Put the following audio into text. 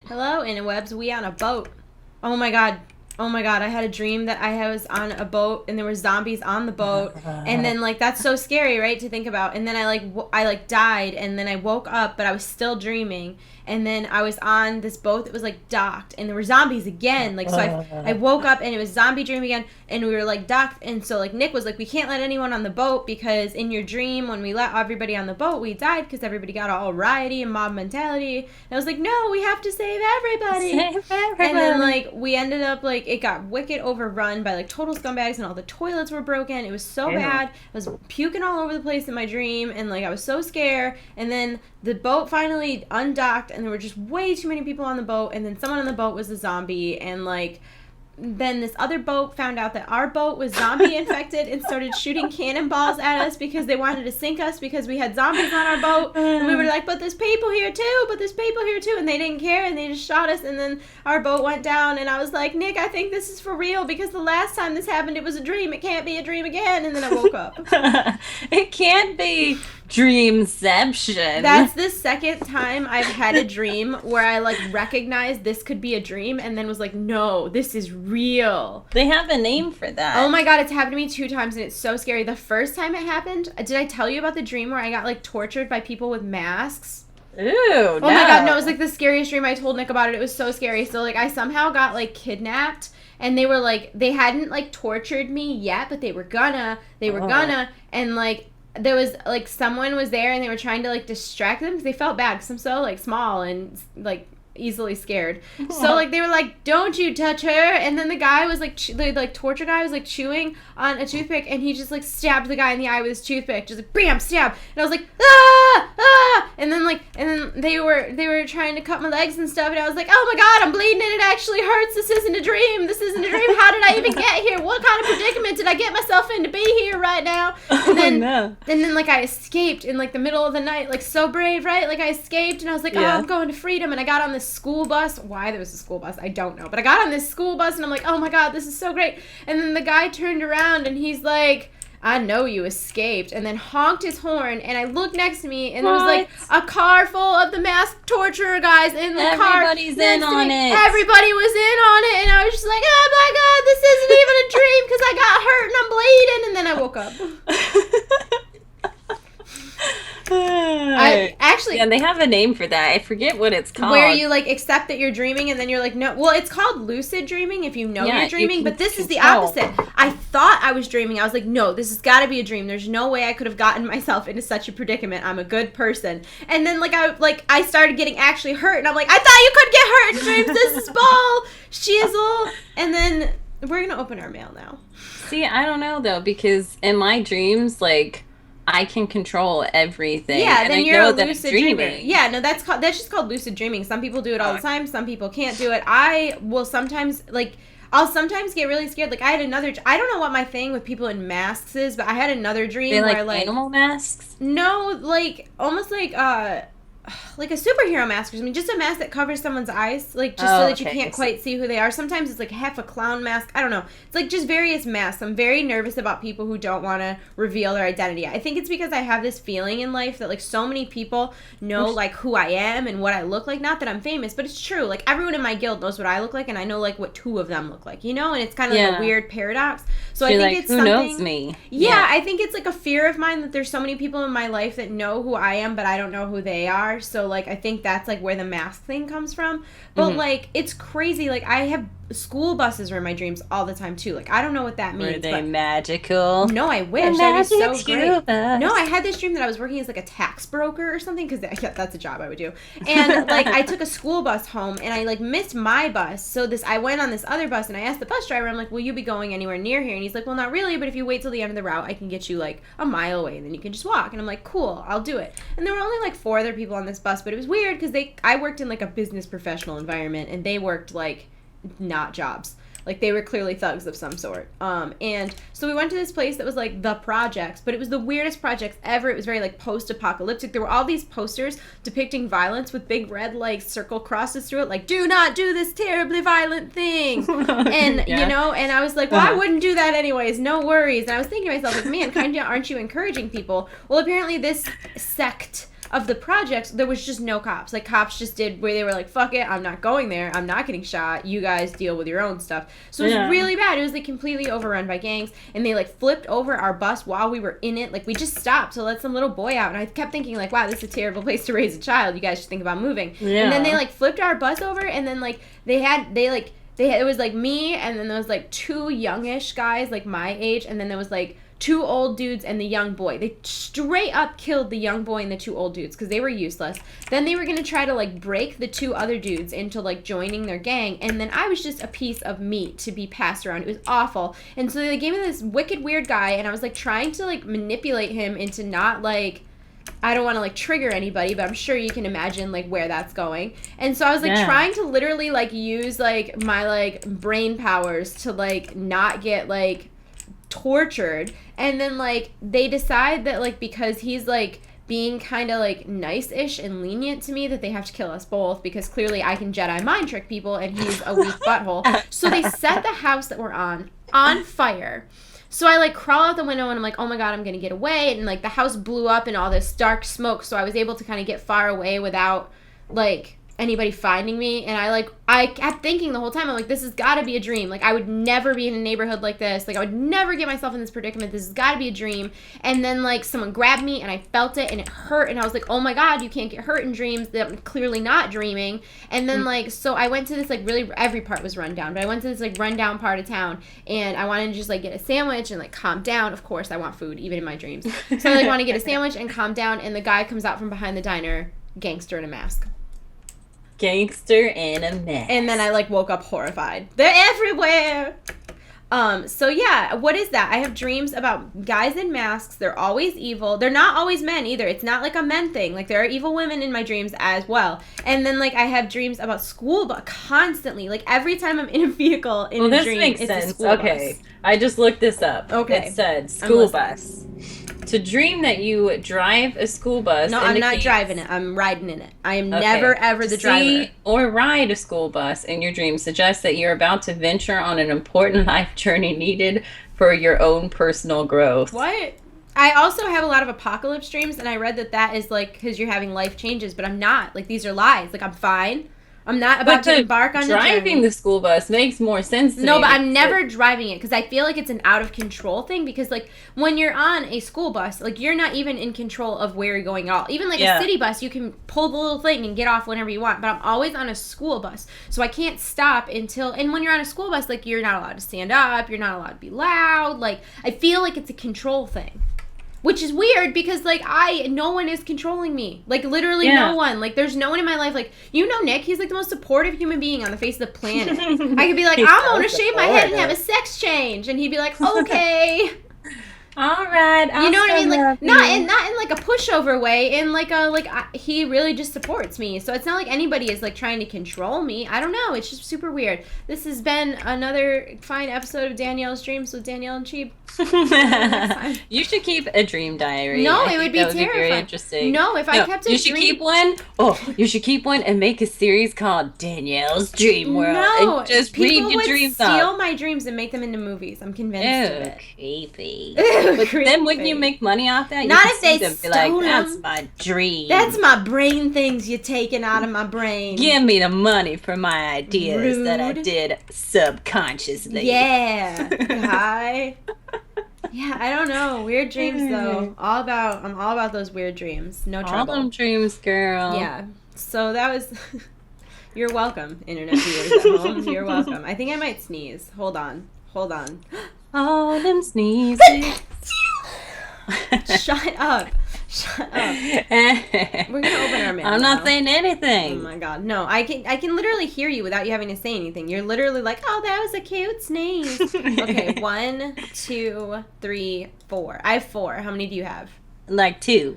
Hello, interwebs. We on a boat. Oh my god. Oh my god. I had a dream that I was on a boat and there were zombies on the boat. And then like that's so scary, right, to think about. And then I died and then I woke up, but I was still dreaming. And then I was on this boat that was like docked and there were zombies again. Like so I woke up and it was zombie dream again and we were like docked, and so like Nick was like, we can't let anyone on the boat because in your dream when we let everybody on the boat we died because everybody got all rioty and mob mentality. And I was like, no, we have to save everybody. Save everybody. And then like we ended up like it got wicked overrun by like total scumbags and all the toilets were broken. It was so bad. I was puking all over the place in my dream and like I was so scared. And then the boat finally undocked and there were just way too many people on the boat, and then someone on the boat was a zombie, and like then this other boat found out that our boat was zombie infected and started shooting cannonballs at us because they wanted to sink us because we had zombies on our boat. And we were like, but there's people here too, and they didn't care and they just shot us, and then our boat went down. And I was like, Nick, I think this is for real because the last time this happened it was a dream. It can't be a dream again. And then I woke up. It can't be dreamception. That's the second time I've had a dream where I like recognized this could be a dream and then was like, no, this is real. They have a name for that. Oh my god, it's happened to me 2 times and it's so scary. The first time it happened, did I tell you about the dream where I got like tortured by people with masks? Ooh, no. Oh my god, no, it was like the scariest dream. I told Nick about it. It was so scary. So like I somehow got like kidnapped, and they were like, they hadn't like tortured me yet, but they were gonna, and like there was like someone was there and they were trying to like distract them because they felt bad because I'm so like small and like easily scared. So like they were like, don't you touch her. And then the guy was like the like torture guy was like chewing on a toothpick, and he just like stabbed the guy in the eye with his toothpick, just like bam, stab. And I was like, ah. And then they were trying to cut my legs and stuff, and I was like, oh my god, I'm bleeding and it actually hurts. This isn't a dream. How did I even get here? What kind of predicament did I get myself in to be here right now? And then like I escaped in like the middle of the night, like so brave, right? Like I escaped and I was like, oh, I'm going to freedom. And I got on this school bus. Why there was a school bus, I don't know, but I got on this school bus and I'm like, oh my god, this is so great. And then the guy turned around and he's like, I know you escaped, and then honked his horn, and I looked next to me and there was like a car full of the masked torturer guys in the car. Everybody's in on it. Everybody was in on it, and I was just like, oh my god, this isn't even a dream because I got hurt and I'm bleeding. And then I woke up. I actually, and they have a name for that. I forget what it's called. Where you like accept that you're dreaming and then you're like, no. Well, it's called lucid dreaming if you know you're dreaming, but this is the opposite. I thought I was dreaming. I was like, no, this has got to be a dream. There's no way I could have gotten myself into such a predicament. I'm a good person. And then I started getting actually hurt, and I'm like, I thought you could get hurt in dreams. This is bull shizzle. And then we're gonna open our mail now. See, I don't know though, because in my dreams, like, I can control everything. Yeah, and then I you're know a that lucid I'm dreamer. dreaming. Yeah, no, that's just called lucid dreaming. Some people do it all the time. Some people can't do it. I will sometimes I'll sometimes get really scared. Like I had another. I don't know what my thing with people in masks is, but I had another dream They where like animal masks. No, like almost like a superhero mask or something, just a mask that covers someone's eyes, like just so that you can't quite see who they are. Sometimes it's like half a clown mask. I don't know. It's like just various masks. I'm very nervous about people who don't want to reveal their identity. I think it's because I have this feeling in life that like so many people know like who I am and what I look like. Not that I'm famous, but it's true. Like everyone in my guild knows what I look like, and I know like what 2 of them look like, you know? And it's kind of like a weird paradox. So I think like, it's who something. Knows me? Yeah, I think it's like a fear of mine that there's so many people in my life that know who I am, but I don't know who they are. So like I think that's like where the mask thing comes from. But like it's crazy. Like I have school buses are in my dreams all the time too. Like I don't know what that means. Were they magical? No, I wish. That'd be so great. No, I had this dream that I was working as like a tax broker or something, because that's a job I would do. And like I took a school bus home and I like missed my bus. So I went on this other bus and I asked the bus driver, I'm like, will you be going anywhere near here? And he's like, well, not really, but if you wait till the end of the route, I can get you like a mile away and then you can just walk. And I'm like, cool, I'll do it. And there were only like 4 other people on this bus, but it was weird because I worked in like a business professional environment and they worked like not jobs. Like they were clearly thugs of some sort. And so we went to this place that was like the projects, but it was the weirdest projects ever. It was very like post-apocalyptic. There were all these posters depicting violence with big red like circle crosses through it, like do not do this terribly violent thing. And you know, and I was like, well, I wouldn't do that anyways, no worries. And I was thinking to myself, like, man, kind of aren't you encouraging people? Well, apparently this sect of the projects, there was just no cops. Like, cops just did where they were like, fuck it, I'm not going there. I'm not getting shot. You guys deal with your own stuff. So it was really bad. It was, like, completely overrun by gangs. And they, like, flipped over our bus while we were in it. Like, we just stopped to let some little boy out. And I kept thinking, like, wow, this is a terrible place to raise a child. You guys should think about moving. Yeah. And then they, like, flipped our bus over. And then, like, it was, like, me. And then there was, like, 2 youngish guys, like, my age. And then there was, like, 2 old dudes and the young boy. They straight up killed the young boy and the 2 old dudes because they were useless. Then they were going to try to, like, break the 2 other dudes into, like, joining their gang. And then I was just a piece of meat to be passed around. It was awful. And so they gave me this wicked weird guy, and I was, like, trying to, like, manipulate him into not, like, I don't want to, like, trigger anybody, but I'm sure you can imagine, like, where that's going. And so I was, like, trying to literally, like, use, like, my, like, brain powers to, like, not get, like, tortured. And then, like, they decide that, like, because he's, like, being kind of, like, nice-ish and lenient to me, that they have to kill us both because clearly I can Jedi mind trick people and he's a weak butthole. So they set the house that we're on fire. So I, like, crawl out the window and I'm like, oh my god, I'm gonna get away. And, like, the house blew up in all this dark smoke, so I was able to kind of get far away without, like, anybody finding me. And I kept thinking the whole time, I'm like, this has got to be a dream. Like, I would never be in a neighborhood like this. Like, I would never get myself in this predicament. This has got to be a dream. And then, like, someone grabbed me and I felt it and it hurt. And I was like, oh my god, you can't get hurt in dreams. I'm clearly not dreaming. And then, like, so I went to this, like, really, every part was run down. But I went to this, like, rundown part of town. And I wanted to just, like, get a sandwich and, like, calm down. Of course, I want food, even in my dreams. So I, like, want to get a sandwich and calm down. And the guy comes out from behind the diner, gangster in a mask. Gangster in a mask. And then I, like, woke up horrified. They're everywhere! So yeah, what is that? I have dreams about guys in masks. They're always evil. They're not always men either. It's not like a men thing. Like, there are evil women in my dreams as well. And then, like, I have dreams about school bus constantly. Like, every time I'm in a vehicle in a dream, makes it's sense. a school bus. I just looked this up. Okay. It said school bus. To dream that you drive a school bus. No, I'm not driving it. I'm riding in it. I am never, ever the driver. See or ride a school bus in your dreams suggests that you're about to venture on an important life journey needed for your own personal growth. What? I also have a lot of apocalypse dreams, and I read that is, like, because you're having life changes, but I'm not. Like, these are lies. Like, I'm fine. I'm not about to embark on a journey. Driving the school bus makes more sense to me. No, but I'm never driving it because I feel like it's an out of control thing because, like, when you're on a school bus, like, you're not even in control of where you're going at all. Even, like, a city bus, you can pull the little thing and get off whenever you want, but I'm always on a school bus, so I can't stop until, and when you're on a school bus, like, you're not allowed to stand up, you're not allowed to be loud, like, I feel like it's a control thing. Which is weird because, like, no one is controlling me. Like, literally no one. Like, there's no one in my life. Like, you know Nick, he's, like, the most supportive human being on the face of the planet. I could be like, I'm going to shave my head and have a sex change. And he'd be like, okay. All right. You know what I mean? Like, not in like a pushover way. In like he really just supports me. So it's not like anybody is, like, trying to control me. I don't know. It's just super weird. This has been another fine episode of Danielle's Dreams with Danielle and Chiib. You should keep a dream diary. No, it would be terrifying. Very interesting. No, if I kept a dream... You should keep one. Oh, you should keep one and make a series called Danielle's Dream World. No, and just read your dreams off. People would steal my dreams and make them into movies. I'm convinced of it. Creepy. But then wouldn't you make money off that? Not if they stole them. Be like, that's my dream. That's my brain things you're taking out of my brain. Give me the money for my ideas that I did subconsciously. Yeah. Hi. Yeah, I don't know. Weird dreams, though. I'm all about those weird dreams. No trouble. All them dreams, girl. Yeah. So that was... You're welcome, internet viewers at home. You're welcome. I think I might sneeze. Hold on. All them sneezes. Shut up. We're gonna open our mail. I'm not saying anything. Oh my god, no! I can literally hear you without you having to say anything. You're literally like, oh, that was a cute sneeze. Okay, 1, 2, 3, 4. I have 4. How many do you have? Like 2.